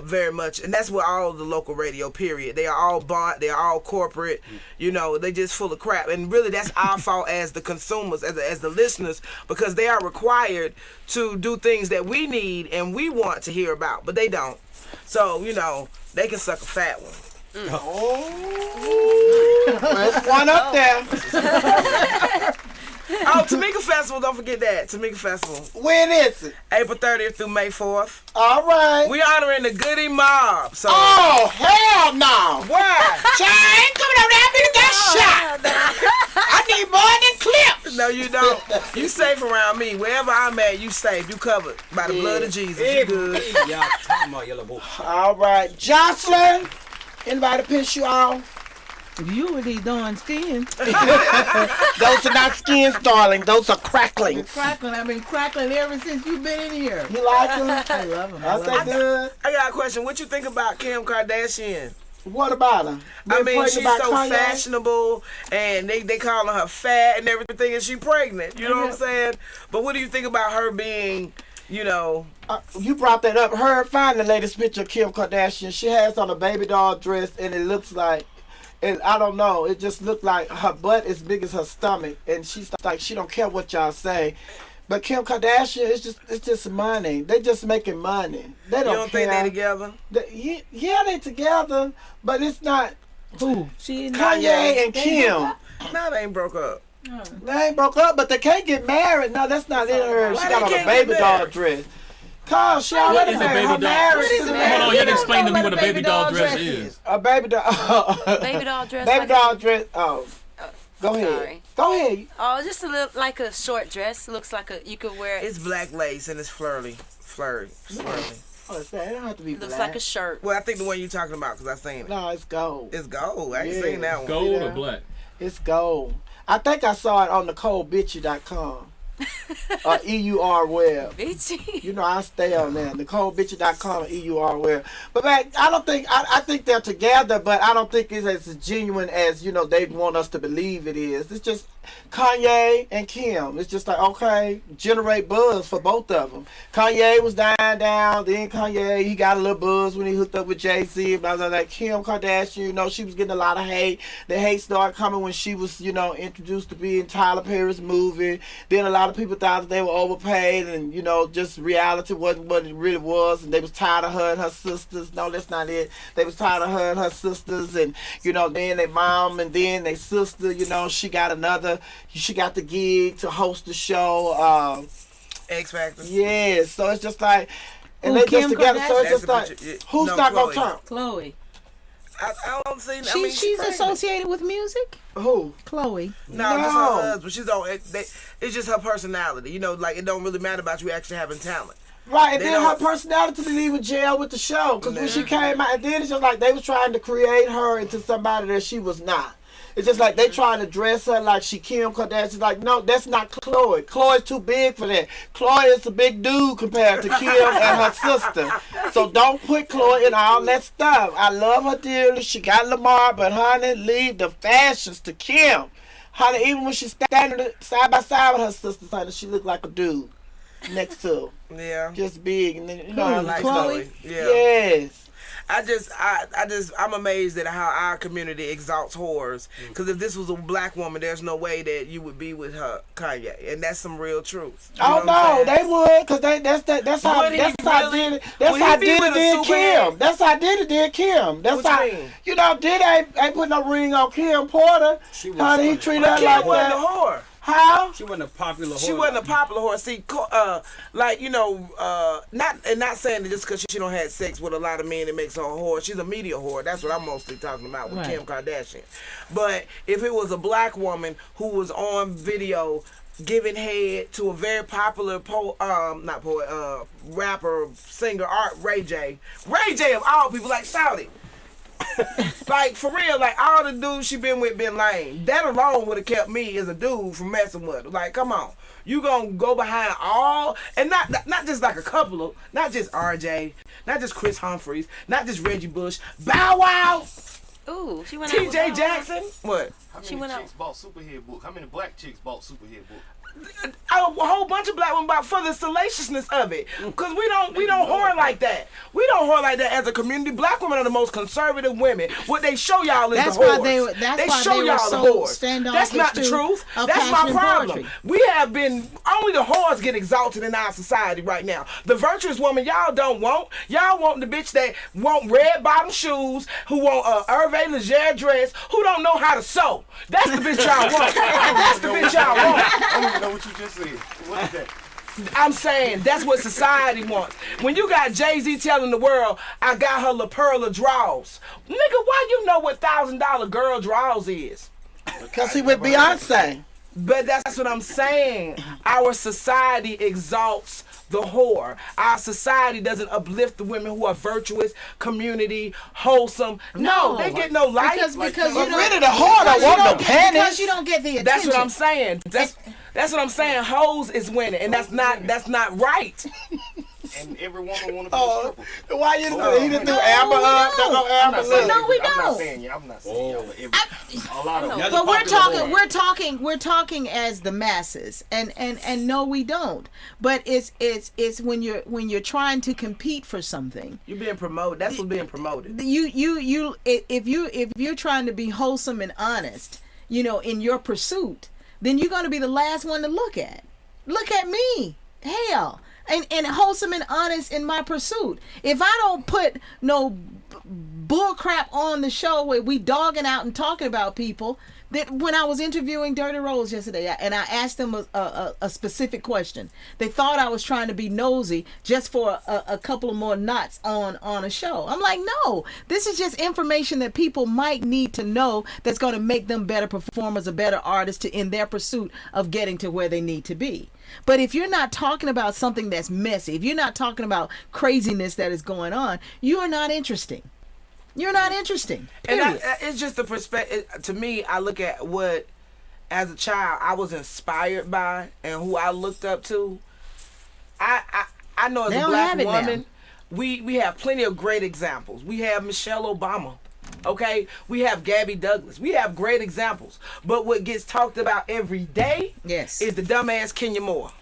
very much, and that's what all the local radio, period. They are all bought, they are all corporate, you know, they just full of crap. And really that's our fault as the consumers, as the listeners, because they are required to do things that we need and we want to hear about, but they don't. So, you know, they can suck a fat one. There's one up there. Oh, Tamika Festival, don't forget that. Tamika Festival. When is it? April 30th through May 4th. All right. We honoring the Goody Mob. So Oh, hell no. why? Child, I ain't coming over there after you got shot. I need more than clips. No, you don't. You safe around me. Wherever I'm at, you safe. You covered by the blood of Jesus. You good. Y'all talking about yellow boy. All right. Jocelyn, anybody piss you off? You with these darn skin. Those are not skins, darling. Those are cracklings. Crackling. I've been crackling ever since you've been in here. You like them? I love them. Are they good? I got a question. What you think about Kim Kardashian? What about her? I Been mean, pregnant she's by so Kanye? fashionable, and they calling her fat and everything, and she pregnant. You know what I'm saying? But what do you think about her being, you know? You brought that up. Find the latest picture of Kim Kardashian. She has on a baby doll dress, and it looks like, and I don't know, it just looked like her butt is big as her stomach, and she's like, she don't care what y'all say. But Kim Kardashian, it's just money. They just making money. They You don't don't care. think they together? Yeah, they together, but it's not Who? She and Kanye and Kim. No, they ain't broke up. They ain't broke up, but they can't get married. No, that's not in her. Why She they got on a can't baby get doll married? dress. Cause she already is a married. baby Her doll? marriage What is to a the baby Hold on, doll? you You can don't explain know to me what what a baby doll dress is. A baby doll. Baby doll dress. Baby like doll dress. Oh, go ahead. sorry. Go ahead. Oh, just a little like a short dress. Looks like you could wear it. It's black lace and it's flirty. Oh, it's that. It don't have to be Looks black. like a shirt. Well, I think the one you talking about, because I seen it. No, it's gold. It's gold. I ain't Yeah. seen that one. Gold Yeah. or black? It's gold. I think I saw it on NicoleBitchy.com. EUR web. Bitchy. You know, I stay on there. NicoleBitchy.com, EUR web. But man, I think they're together, but I don't think it's as genuine as, you know, they want us to believe it is. It's just Kanye and Kim. It's just like, okay, generate buzz for both of them. Kanye was dying down, then Kanye, he got a little buzz when he hooked up with Jay-Z, blah, blah, blah. Kim Kardashian, you know, she was getting a lot of hate. The hate started coming when she was, you know, introduced to be in Tyler Perry's movie. Then a lot of people thought that they were overpaid and, you know, just reality wasn't what it really was, and they was tired of her and her sisters. No, that's not it. They was tired of her and her sisters, and, you know, then their mom and then their sister, you know, she got the gig to host the show. X Factor. Yeah, so it's just like, and Who, they Kim just together, so it's That's just the like, picture. Yeah. who's No, not Chloe. gonna turn? Chloe. I don't see. I She's pregnant. associated with music. Who? Chloe. No, just No. her husband. She's on. It's just her personality. You know, like it don't really matter about you actually having talent. Right, and They then her don't- personality didn't even gel with the show. Because when she Nah. came out, and then it's just like they was trying to create her into somebody that she was not. It's just like they trying to dress her like she Kim Kardashian. It's like, no, that's not Chloe. Chloe's too big for that. Chloe is a big dude compared to Kim and her sister. So don't put Chloe in all that stuff. I love her dearly. She got Lamar, but honey, leave the fashions to Kim. Honey, even when she's standing side by side with her sister, honey, she look like a dude next to her. Yeah. Just big, and then, you know, Who, I I like like Chloe? Chloe. Yeah. Yes. I'm amazed at how our community exalts whores. Because if this was a black woman, there's no way that you would be with her, Kanye, and that's some real truth. You Oh know what I'm no, saying? they would, cause that's how Would he really? That's Would how he be with Diddy a did superhead? Kim. That's how Diddy did Kim. That's What how you mean? you know Diddy ain't put no ring on Kim Porter. How did he treat her Kim like wasn't a that? whore. How? She wasn't a popular. She wasn't a popular whore. See, like not saying that just because she don't have sex with a lot of men it makes her a whore. She's a media whore. That's what I'm mostly talking about with Kim Kardashian. But if it was a black woman who was on video giving head to a very popular rapper, singer, Ray J of all people, like Saudi. Like, for real, like, all the dudes she been with been lame. That alone would have kept me as a dude from messing with her. Like, come on. You gonna go behind all, and not just like a couple of, not just RJ, not just Chris Humphries, not just Reggie Bush, Bow Wow, Ooh, she went out with TJ Jackson. What? How She many went out- chicks bought Superhead book? How many black chicks bought Superhead book? A whole bunch of black women about for the salaciousness of it, because we don't whore like that. We don't whore like that as a community. Black women are the most conservative women. What they show y'all is That's the why whores. they were- that's why show they were y'all so the whores. standoffish That's not the to truth. a That's my passion problem. poetry. We have been only the whores get exalted in our society right now. The virtuous woman y'all don't want. Y'all want the bitch that want red bottom shoes, who want a Hervé Leger dress, who don't know how to sew. That's the bitch y'all want. That's the bitch y'all want. I don't even know what you just said. What is that? I'm saying that's what society wants. When you got Jay-Z telling the world, I got her La Perla draws. Nigga, why you know what $1,000 girl draws is? Cause he with Beyonce. But that's what I'm saying. Our society exalts the whore. Our society doesn't uplift the women who are virtuous, community, wholesome. No, they get no light. Because But you don't, really, the whore don't want no because panties. you don't get the attention. That's what I'm saying. That's what I'm saying. Hoes is winning, and that's not right. And every woman want to be a stripper. Why you he didn't do Amber up? no. No, Amber I'm not saying look. No, we I'm not don't. saying you. I'm not saying y'all. A lot of them. That's But we're talking as the masses, and no, we don't. But it's when you're trying to compete for something. You're being promoted. That's what's being promoted. If you're trying to be wholesome and honest, in your pursuit, then you're going to be the last one to look at. Look at me, hell, and wholesome and honest in my pursuit. If I don't put no bull crap on the show where we dogging out and talking about people. That when I was interviewing Dirty Rose yesterday, and I asked them a specific question, they thought I was trying to be nosy just for a couple of more knots on a show. I'm like, no, this is just information that people might need to know that's going to make them better performers, or better artists in their pursuit of getting to where they need to be. But if you're not talking about something that's messy, if you're not talking about craziness that is going on, you are not interesting. You're not interesting. And it's just the perspective. To me, I look at what, as a child, I was inspired by and who I looked up to. I know as They a don't black have it now. woman, we have plenty of great examples. We have Michelle Obama. Okay, we have Gabby Douglas. We have great examples. But what gets talked about every day Yes. is the dumbass Kenya Moore.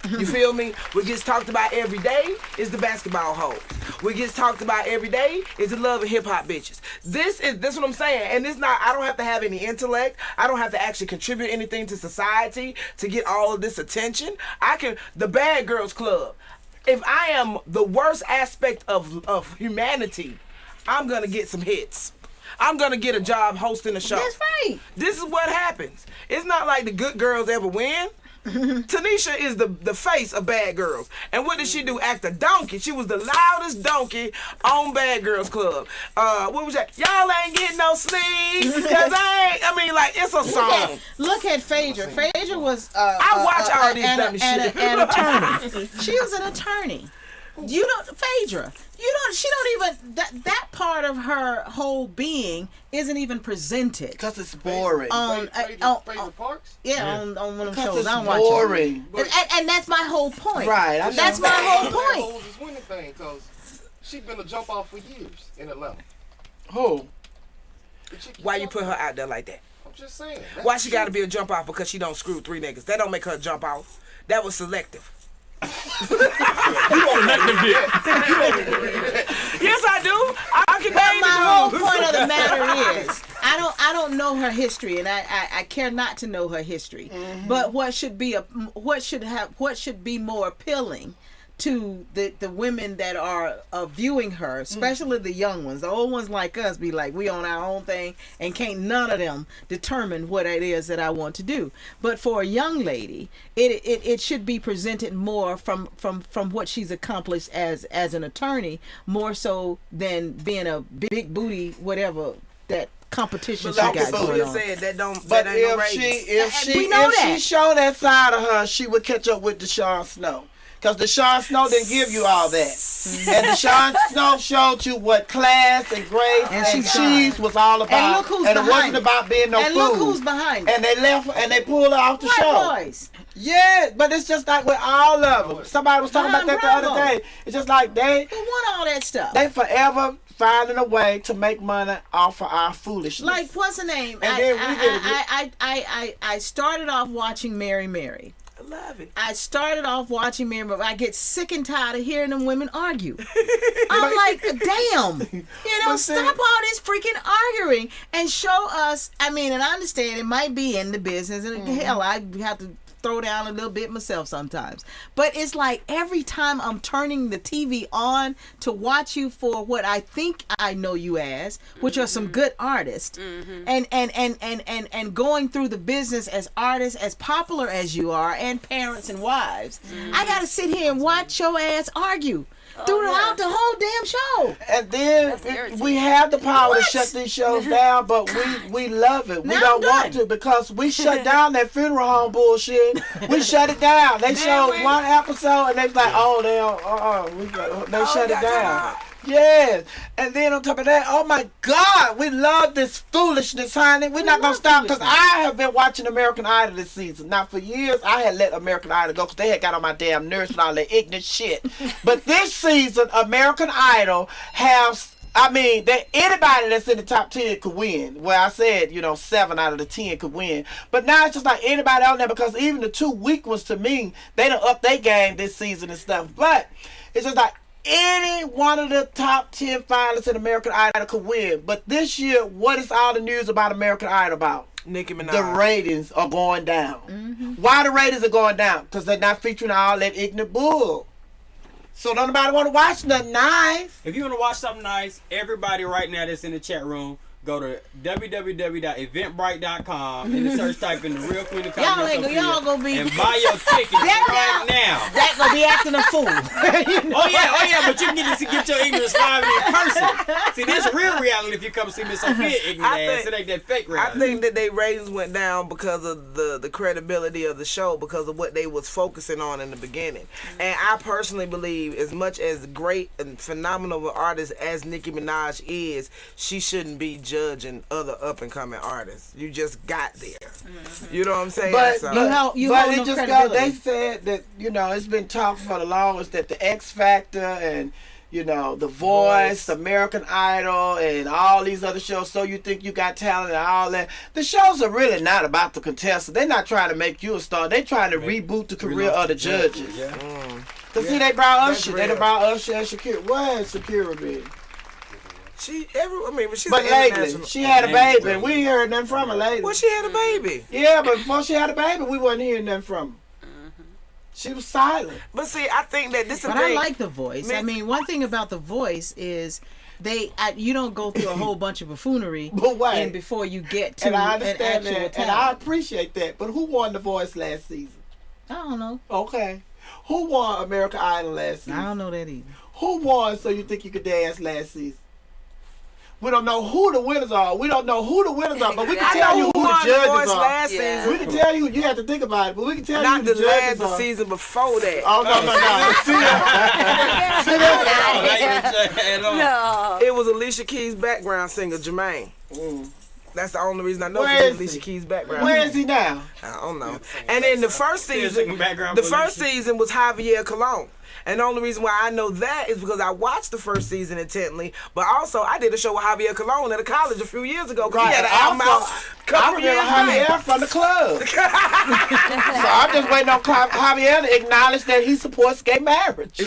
You feel me? What gets talked about every day is the basketball hoes. What gets talked about every day is the love of hip hop bitches. This what I'm saying. And it's not, I don't have to have any intellect. I don't have to actually contribute anything to society to get all of this attention. The Bad Girls Club. If I am the worst aspect of humanity, I'm gonna get some hits. I'm gonna get a job hosting a show. That's right. This is what happens. It's not like the good girls ever win. Tanisha is the face of Bad Girls. And what did she do? Act a donkey. She was the loudest donkey on Bad Girls Club. What was that? Y'all ain't getting no sleep. Cause it's a song. Look at Phaedra. Phaedra was I watch all this dumb shit. an attorney. She was an attorney. Phaedra. She don't even that part of her whole being isn't even presented. Cause it's boring. Fraser Parks? On one of them Cause shows it's I'm watching. boring. And that's my whole point. Right. That's my whole point. Hoes is winning thing, cause she been a jump off for years in Atlanta. Who? The chick Why you talking put her about. out there like that? I'm just saying. That's Why she the gotta truth. be a jump off because she don't screw 3 niggas? That don't make her jump off. That was selective. Selective dick. Yes, I do. I fucking baby My whole blues. point of the matter is, I don't know her history, and I care not to know her history. But what should be more appealing to the women that are viewing her, especially the young ones. The old ones like us be like, we on our own thing and can't none of them determine what it is that I want to do. But for a young lady, it should be presented more from what she's accomplished as an attorney, more so than being a big booty whatever that competition she Like got going Sophia on. said, that But ain't no if that. she showed that side of her, she would catch up with Deshaun Snow. Because Deshaun Snow didn't give you all that. And Deshaun Snow showed you what class and grace and she's cheese was all about. And look who's and it behind wasn't about being no and fool. look who's behind it. And they left and they pulled her off the show. White boys. Yeah, but it's just like with all of them. Somebody was talking about that the Bravo. other day. It's just like Who want all that stuff? they forever finding a way to make money off of our foolishness. Like, what's her name? And then we I started off watching Mary Mary. I love it. I started off watching Mary Mary. I get sick and tired of hearing them women argue. I'm like, damn. But see- Stop all this freaking arguing and show us. I mean, and I understand it might be in the business, and hell, I have to throw down a little bit myself sometimes. But it's like every time I'm turning the TV on to watch you for what I think I know you as, which are some good artists, and going through the business as artists, as popular as you are, and parents and wives, I gotta sit here and watch your ass argue throughout the whole damn show. And then That's irritating. we have the power What? to shut these shows down, but we love it. We Now don't I'm want done. to because we shut down that funeral home bullshit. We shut it down. They showed we? one episode and they was like, oh, they shut it down. Yes. And then on top of that, oh my God, we love this foolishness, honey. We're not going to stop because I have been watching American Idol this season. Now, for years, I had let American Idol go because they had got on my damn nerves with all that ignorant shit. But this season, American Idol has... anybody that's in the top 10 could win. Well, I said, 7 out of the 10 could win. But now it's just like anybody out there because even the two weak ones to me, they done up their game this season and stuff. But it's just like any one of the top 10 finalists in American Idol could win. But this year, what is all the news about American Idol about? Nicki Minaj. The ratings are going down. Why the ratings are going down? Because they're not featuring all that ignorant bull. So don't nobody want to watch nothing nice. If you want to watch something nice, everybody right now that's in the chat room, go to www.eventbrite.com and search type in the Real Queen of Comedy Y'all gonna be and buy your tickets right now. that gonna be acting a fool. Oh yeah, but you can get your ignorance live in person. See, this is real reality if you come see Miss Sophia ignorant ass. It ain't that fake I reality. think that their ratings went down because of the credibility of the show, because of what they was focusing on in the beginning. And I personally believe, as much as great and phenomenal of an artist as Nicki Minaj is, she shouldn't be judging other up and coming artists. You just got there. You know what I'm saying? But, So- but, you but hold it no just credibility. they said that, it's been talked for the longest that the X Factor and, The Voice, American Idol, and all these other shows, So You Think You Got Talent and all that. The shows are really not about the contestants. They're not trying to make you a star. They're trying to reboot the career of the judges. Yeah. Because see, they brought That's Usher. They real. brought Usher and Shakira. What has Shakira been? she's But an lately, international. she had a baby, and we ain't heard nothing from her lately. Well, she had a baby. Yeah, but before she had a baby, we wasn't hearing nothing from her. She was silent. But see, I think that this is the But I thing. like The Voice. I mean, one thing about The Voice is you don't go through a whole bunch of buffoonery But wait. and before you get to And I an understand actual that, and talent. I appreciate that. But who won The Voice last season? I don't know. Okay. Who won American Idol last season? I don't know that either. Who won So You Think You Could Dance last season? We don't know who the winners are. We don't know who the winners are, but we can I tell know you who who the won the judges Voice are. last Yeah. season. We can tell you. You have to think about it, but we can tell Not you the who the judges last the are. season before that. Oh no! See that? See that? No. It was Alicia Keys' background singer, Jermaine. That's the only reason I know Where because is Alicia he? Keys' background. Where is he now? I don't know. And then the first singing season, background the for first Alicia. season was Javier Colon. And the only reason why I know that is because I watched the first season intently, but also I did a show with Javier Colon at a college a few years ago. 'Cause he had an album out a I couple remember years back. Javier from the club. So I'm just waiting on Javier to acknowledge that he supports gay marriage.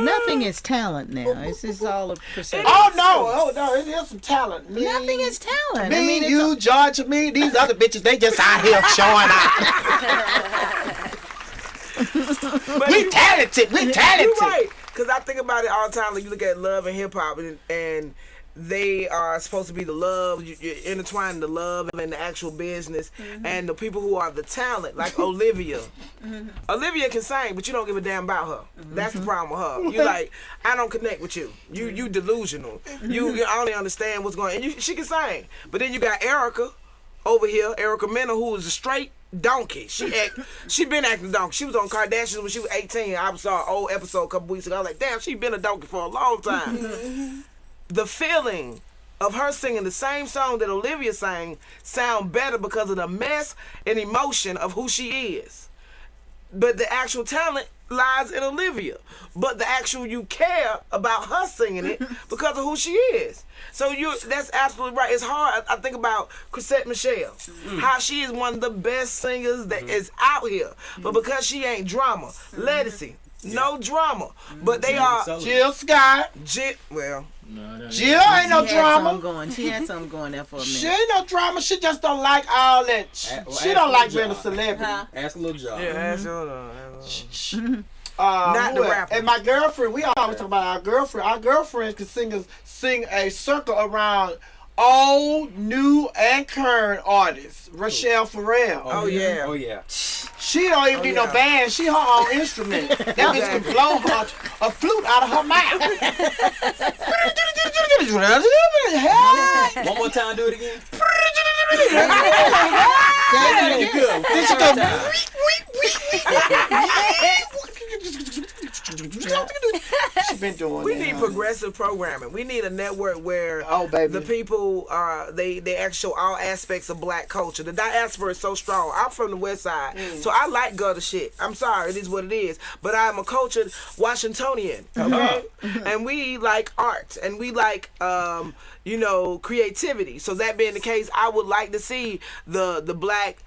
Nothing is talent now. It's just all a perception. Oh no, it is some talent. Me, Nothing is talent. Me, I mean, you, Georgia, me, these other bitches, they just out here showing out. We talented. We talented. You're right. Because I think about it all the time. Like you look at love and hip hop, and they are supposed to be the love. You're intertwining the love and the actual business, and the people who are the talent, like Olivia. Olivia can sing, but you don't give a damn about her. That's the problem with her. You like, I don't connect with you. You delusional. You only understand what's going on. And she can sing, but then you got Erica over here, Erica Mena, who is a straight donkey. She been acting donkey. She was on Kardashian when she was 18. I saw an old episode a couple weeks ago. I was like, damn, she been a donkey for a long time. The feeling of her singing the same song that Olivia sang sound better because of the mess and emotion of who she is. But the actual talent lies in Olivia. But the actual you care about her singing it because of who she is. So that's absolutely right. It's hard. I think about Chrisette Michele, how she is one of the best singers that is out here. But because she ain't drama, Legacy, no drama. But they are Jill Scott. Well, Jill ain't no drama. She had something going there for a minute. She ain't no drama. She just don't like all that. She don't like being a celebrity. Ask Lil Jon. yeah, Not the rapper. And my girlfriend, we always talk about our girlfriend. Our girlfriends can sing a circle around old, new, and current artists. Rochelle Farrell. Oh yeah. Oh yeah. She don't even need no band. She her own instrument. That bitch can blow her a flute out of her mouth. One more time, do it again. Then she go. She been doing We that, need huh? progressive programming. We need a network where baby. the people they actually show all aspects of black culture. The diaspora is so strong. I'm from the West Side, so I like gutter shit. I'm sorry, it is what it is. But I'm a cultured Washingtonian, okay? And we like art, and we like creativity. So that being the case, I would like to see the black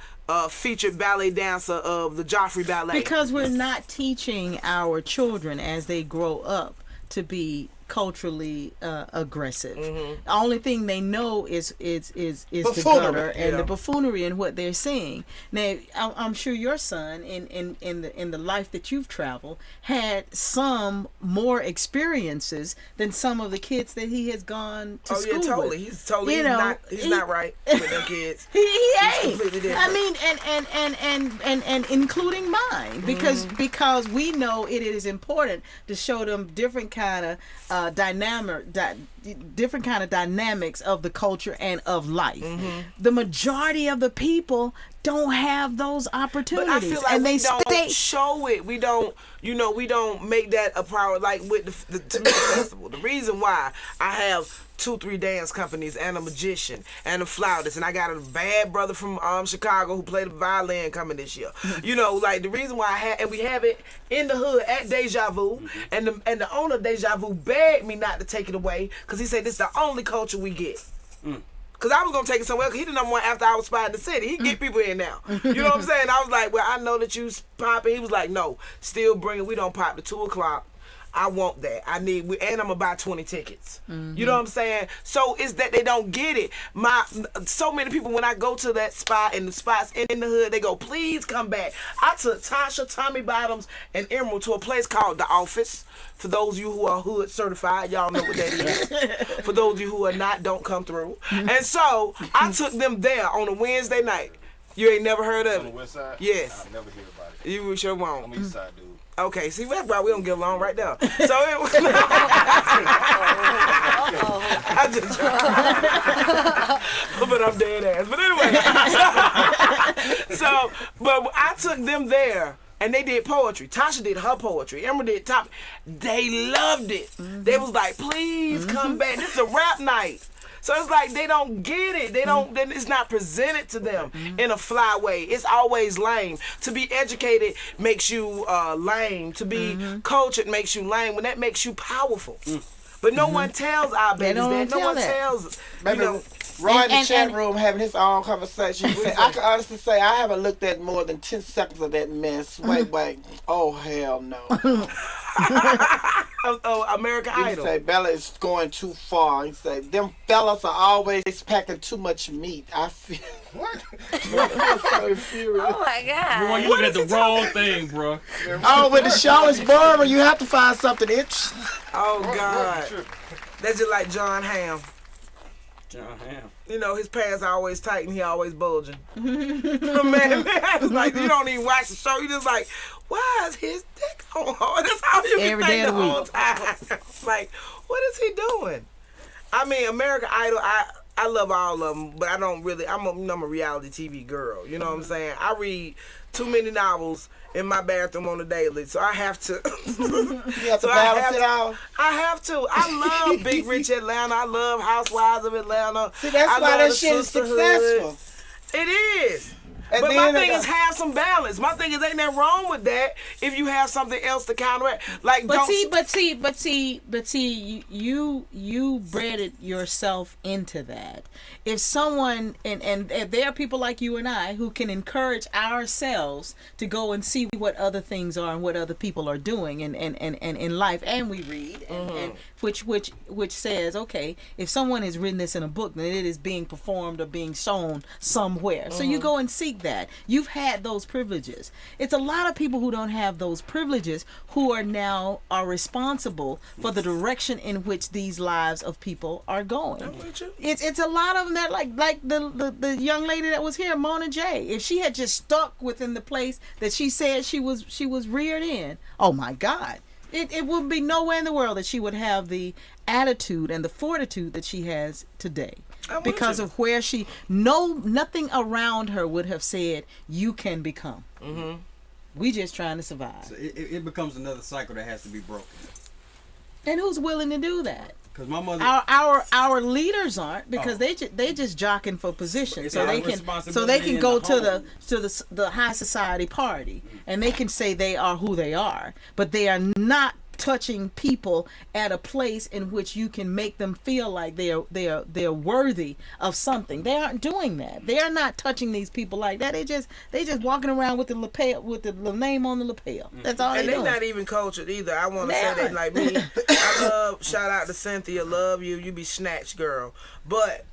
featured ballet dancer of the Joffrey Ballet. Because we're not teaching our children as they grow up to be culturally aggressive. The only thing they know is the gutter and the buffoonery in what they're seeing. Now, I'm sure your son in the life that you've traveled had some more experiences than some of the kids that he has gone to school totally. with. He's totally he's not right with them kids. He ain't. Completely different. I mean, and including mine, because we know it is important to show them different kind of different kind of dynamics of the culture and of life. The majority of the people don't have those opportunities, but I feel like and they don't show it. We don't, we don't make that a priority. Like with the Tamika Festival, the reason why I have 2-3 dance companies and a magician and a flautist, and I got a bad brother from Chicago who played the violin coming this year. Like the reason why we have it in the hood at Deja Vu, and the owner of Deja Vu begged me not to take it away because he said this is the only culture we get. Because I was going to take it somewhere because he the number one after hour spot in the city. He get people in now. You know what I'm saying? I was like, well, I know that you popping. He was like, no, still bring it. We don't pop to 2 o'clock. I want that. And I'm going to buy 20 tickets. You know what I'm saying? So it's that they don't get it. So many people, when I go to that spot and the spots in the hood, they go, please come back. I took Tasha, Tommy Bottoms, and Emerald to a place called The Office. For those of you who are hood certified, y'all know what that is. For those of you who are not, don't come through. And so I took them there on a Wednesday night. You ain't never heard of it? On the west side? Yes. I've never heard about it. You sure won't. I'm east side, dude. Okay, see, that's why we don't get along right there. So it was. I just but I'm dead ass. But anyway, but I took them there. And they did poetry. Tasha did her poetry. Emerald did top. They loved it. They was like, please come back. This is a rap night. So it's like they don't get it. They don't. Then it's not presented to them in a fly way. It's always lame. To be educated makes you lame. To be cultured makes you lame. When that makes you powerful. But no one tells our babies that. No one tells. Baby, Roy in the chat room having his own conversation. I can honestly say I haven't looked at more than 10 seconds of that mess. Wait. Oh, hell no. American He Idol. say Bella is going too far. He say them fellas are always packing too much meat. I feel What? I feel so infuriated. Oh my Boy, God. you looking at the wrong thing, bro. Oh, when the show is boring, you have to find something interesting. Oh What God, trip? that's just like John Hamm. John Hamm. You know, his pants are always tight and he always bulging. man, it's like you don't even watch the show. You just like, why is his dick on? That's how you Every think day of the the whole week. time. Like, what is he doing? I mean, American Idol, I love all of them, but I don't really. I'm a reality TV girl. You know what I'm saying? I read too many novels in my bathroom on the daily, so I have to. You have to So balance it out. I have to. I love Big Rich Atlanta. I love Housewives of Atlanta. See, that's I why love that the shit is sisterhood. successful. It is. And But my then thing is have some balance. My thing is ain't nothing wrong with that if you have something else to counteract. Like But don't see, you bred yourself into that. If someone and if there are people like you and I who can encourage ourselves to go and see what other things are and what other people are doing and in life, and we read and which says, okay, if someone has written this in a book, then it is being performed or being shown somewhere. So you go and seek that. You've had those privileges. It's a lot of people who don't have those privileges who are now responsible for the direction in which these lives of people are going. It's a lot of them that like the young lady that was here, Mona J. If she had just stuck within the place that she said she was reared in, oh my God. It would be nowhere in the world that she would have the attitude and the fortitude that she has today. Because of where nothing around her would have said you can become. Mm-hmm. We just trying to survive. So it becomes another cycle that has to be broken. And who's willing to do that? Because my mother, our leaders aren't, because they just jockeying for position, It's so our they can responsibility go in the to the high society party and they can say they are who they are, but they are not touching people at a place in which you can make them feel like they're worthy of something. They aren't doing that. They are not touching these people like that. They just walking around with the lapel, with the name on the lapel. That's all and they they're doing. not even cultured either. I want to They say that aren't. like me. I love, shout out to Cynthia, love you. You be snatched, girl. But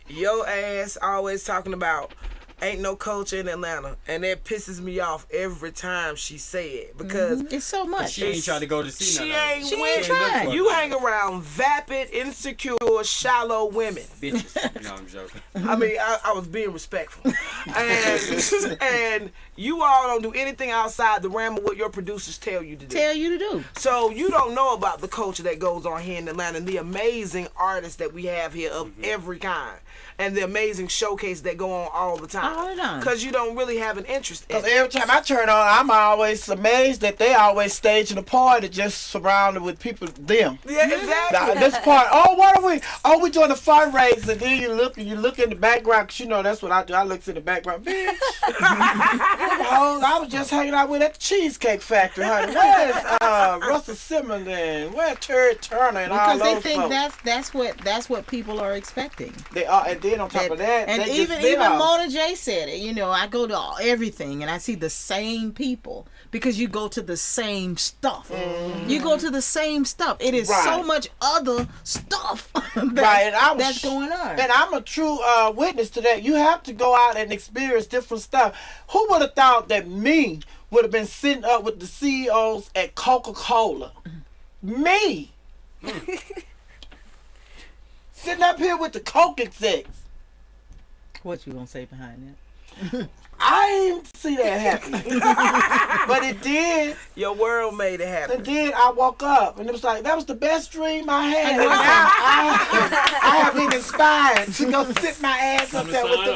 your ass always talking about ain't no culture in Atlanta, and that pisses me off every time she say it because It's so much. she ain't trying to go to see she none of ain't She with ain't trying. You hang around vapid, insecure, shallow women. bitches. No, I'm joking. I mean, I was being respectful, and you all don't do anything outside the realm of what your producers tell you to do. Tell you to do. So you don't know about the culture that goes on here in Atlanta and the amazing artists that we have here of every kind. And the amazing showcase that go on all the time. All the time. Because you don't really have an interest in Because it. every time I turn on, I'm always amazed that they always staging a party just surrounded with people, them. Yeah, exactly. Now, this part, oh, what are we? Oh, we doing a fundraiser. Then you look in the background, because you know that's what I do. I look in the background, bitch. Oh, I was just hanging out with at the Cheesecake Factory, honey. Where's Russell Simmons and where's Terry Turner and all Because they those think folks? that's what people are expecting. They are, and then on top of that, and they even just been off. Mona J said it. You know, I go to everything and I see the same people because you go to the same stuff. You go to the same stuff. It is so Right. much other stuff Right, and that's going on. And I'm a true witness to that. You have to go out and experience different stuff. Who would have thought that me would have been sitting up with the CEOs at Coca-Cola? Me. Sitting up here with the Coke execs. What you gonna say behind that? I didn't see that happen. But it did. Your world made it And happen. then I woke up and it was like, that was the best dream I had. And now I have been inspired to go sit my ass up there with the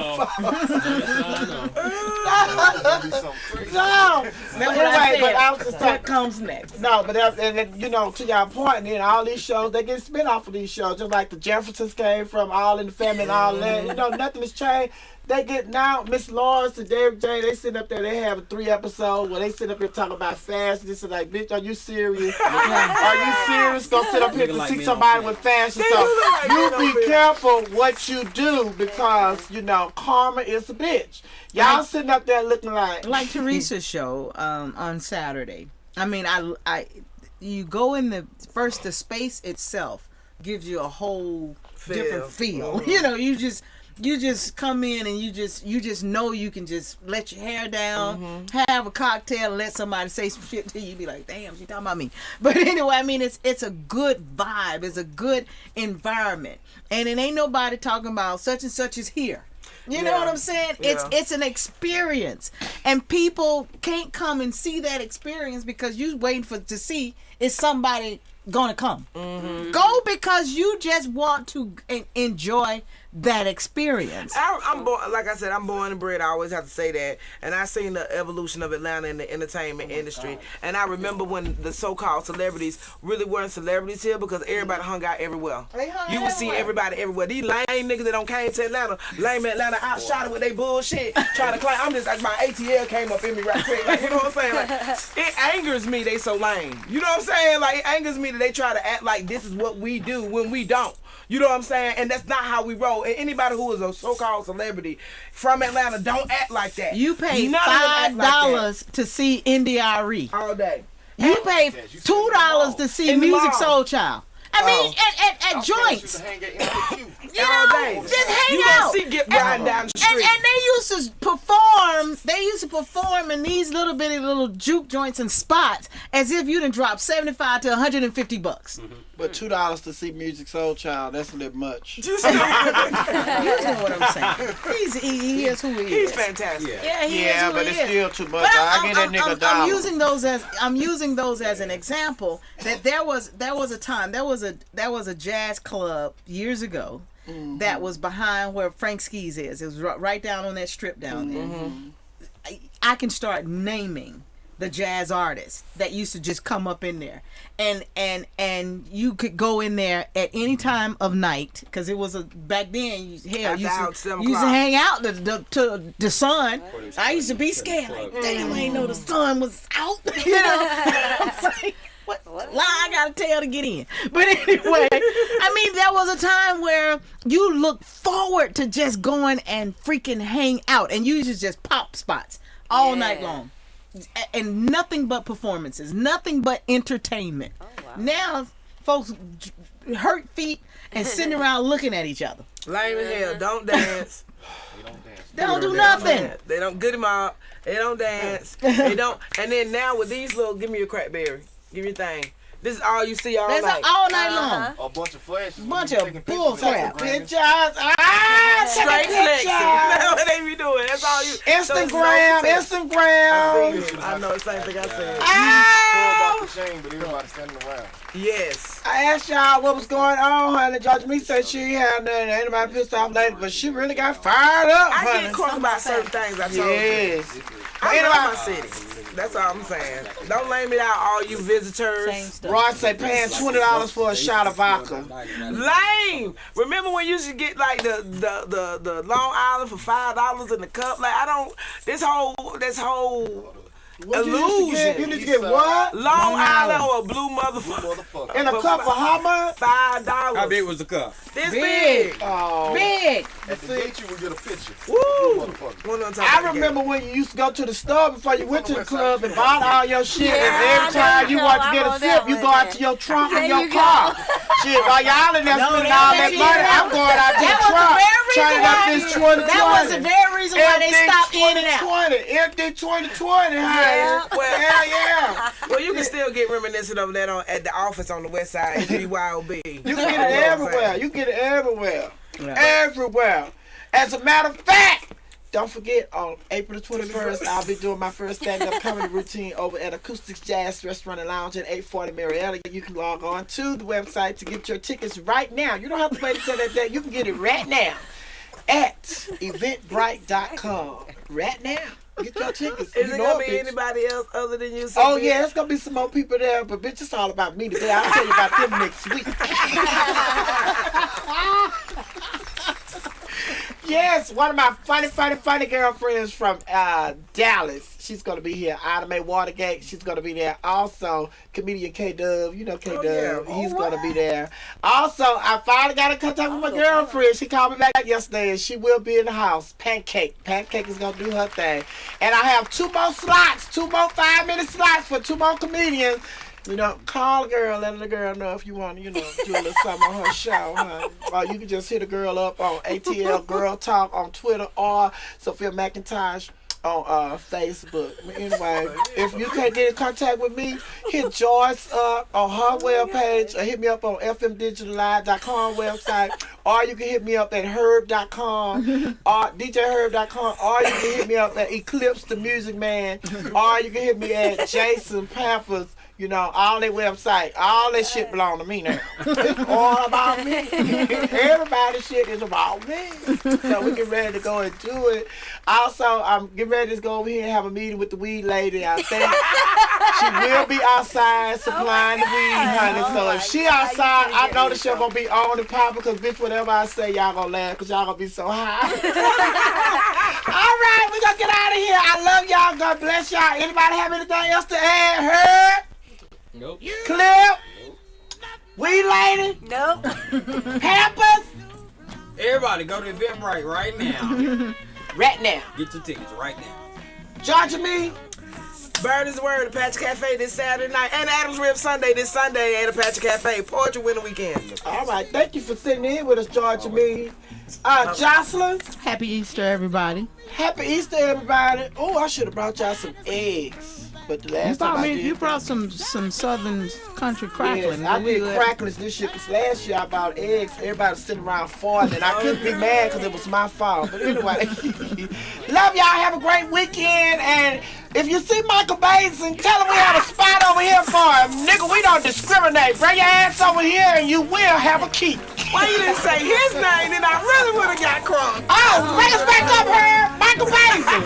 No. But anyway, but I was just What like, comes next? no, but and then, you know, to your point, then all these shows, they get spin off of these shows, just like the Jeffersons came from All in the Family and all that. You know, nothing has changed. They get now, Miss Lawrence and David J, they sit up there, they have a 3 episode where they sit up here talking about fashion. This is like, bitch, are you serious? Are you serious? Go sit up here Nigga to like see me somebody on with fashion. They So look like you me on be film. careful what you do because, you know, karma is a bitch. Y'all sitting up there looking like Like Teresa's show on Saturday. I mean, I you go in the space itself gives you a whole different feel. You know, you just come in and you just know you can just let your hair down, have a cocktail, and let somebody say some shit to you. Be like, damn, she talking about me. But anyway, I mean, it's a good vibe. It's a good environment, and it ain't nobody talking about such and such is here. You know what I'm saying? It's an experience, and people can't come and see that experience because you waiting to see is somebody gonna come. Go because you just want to enjoy that experience. I'm born, like I said, I'm born and bred. I always have to say that. And I seen the evolution of Atlanta in the entertainment industry. And I remember when the so-called celebrities really weren't celebrities here because everybody hung out everywhere. You would see everybody everywhere. These lame niggas that don't came to Atlanta, lame Atlanta outshot it with they bullshit, trying to claim. I'm just like my ATL came up in me right quick. Like, you know what I'm saying? Like, it angers me they so lame. You know what I'm saying? Like, it angers me that they try to act like this is what we do when we don't. You know what I'm saying? And that's not how we roll. And anybody who is a so-called celebrity from Atlanta don't act like that. You pay $5 to see NDRE all day. You pay $2 to see Music Soul Child. I mean, at joints. You know, just hang out. See get riding down the street. And they used to perform. They used to perform in these little bitty little juke joints and spots as if you done dropped $75 to $150. But $2 to see Music Soul Child, that's a little much. You know what I'm saying? He is who he is. He's fantastic. Yeah, he is who but he it's is. still too much. But I get that nigga $1. I'm using those as an example that there was a time there was a jazz club years ago that was behind where Frank Ski's is. It was right down on that strip down there. I can start naming the jazz artists that used to just come up in there, and you could go in there at any time of night because it was back then. You used to hang out to the sun. I used to be scared like, damn, I ain't know the sun was out. You know, I was like, what lie I gotta tell to get in? But anyway, I mean, there was a time where you look forward to just going and freaking hang out, and you just pop spots all night long. And nothing but performances, nothing but entertainment. Oh, wow. Now, folks hurt feet and sitting around looking at each other. Lame as hell. Don't dance. They don't do nothing. They don't good them out. They don't dance. They don't. And then now with these little, give me a crackberry. Give me a thing. This is all you see all night. That's all night long. A bunch of flashes. Bunch of bull crap. Pictures. Straight flexing. That's what they be doing. That's all you. Instagram. I know the same thing I said. Ow! Shame, but everybody standing around. Yes. I asked y'all what was going on, honey. Judge me said she ain't had nothing. Anybody pissed off later, but she really got fired up, honey. I get crunk about certain things. I told Yes. I love my city. That's all I'm saying. Don't lay me out, all you visitors. Roy say paying $20 for a shot of vodka. Lame. Remember when you used to get like the Long Island for $5 in the cup? Like I don't. This whole illusion. You need to get what? Long Island or a blue motherfucker. In a cup for how much? $5. How big was the cup? This big. Oh. Big. At the gate, you would get a picture. Woo. I remember when you used to go to the store before you went to the club and bought all your shit, and every time you want to get a sip, you go out to your trunk in your car. Shit, while y'all in there spending all that money, I'm going out to the trunk, turning up this 2020. That was the very reason why they stopped in and out. Empty 2020, honey. Well, Hell yeah. Well, you can still get reminiscent of that at the office on the west side, BYOB. You can get it everywhere. You can get it everywhere. Everywhere. As a matter of fact, don't forget, on April the 21st, I'll be doing my first stand-up comedy routine over at Acoustic Jazz Restaurant and Lounge at 840 Marietta. You can log on to the website to get your tickets right now. You don't have to wait until that day. You can get it right now at eventbrite.com. Right now. Get your tickets. Is it going to be anybody else other than you? Oh, yeah, it's going to be some more people there, but bitch, it's all about me today. I'll tell you about them next week. Yes, one of my funny girlfriends from Dallas. She's going to be here. Ida Mae Watergate. She's going to be there. Also, comedian K-Dub. You know K-Dub. Yeah. He's going to be there. Also, I finally got in contact with my girlfriend. She called me back yesterday, and she will be in the house. Pancake is going to do her thing. And I have 2 more slots, 2 more 5-minute slots for 2 more comedians. You know, call a girl, let the girl know if you want to, do a little something on her show, huh? Or you can just hit a girl up on ATL Girl Talk on Twitter or Sophia McIntosh on Facebook. Anyway, if you can't get in contact with me, hit Joyce up on her webpage or hit me up on fmdigitallive.com website, or you can hit me up at herb.com or djherb.com, or you can hit me up at Eclipse the Music Man, or you can hit me at Jason Pampers. All that website, all that shit belong to me now. It's all about me. Everybody's shit is about me. So we get ready to go and do it. Also, I'm getting ready to go over here and have a meeting with the weed lady. I think she will be outside supplying the weed, honey. So if she outside, I know the show gonna be on and popping, because bitch, whatever I say, y'all gonna laugh because y'all gonna be so high. All right, we gonna get out of here. I love y'all. God bless y'all. Anybody have anything else to add? Her? Nope. Clip? Weed lady? Nope. Pampers? Everybody go to Eventbrite right now. Right now. Get your tickets right now. Georgia me? Bird is the word. Apache Cafe this Saturday night, and Adams Rib Sunday this Sunday at Apache Cafe. Poetry Winter Weekend. All right. Thank you for sitting in with us, Georgia me. Jocelyn? Happy Easter, everybody. Happy Easter, everybody. Oh, I should have brought y'all some eggs. But the last time I did, You brought some Southern country crackling. yes, I did cracklings this year, because last year I bought eggs. Everybody was sitting around farting, and I couldn't be mad because it was my fault. But anyway, love y'all. Have a great weekend. And if you see Michael Basin, tell him we have a spot over here for him. Nigga, we don't discriminate. Bring your ass over here and you will have a key. Why you didn't say his name, then I really would have got crunk. Oh, bring us back up here, Michael Basin.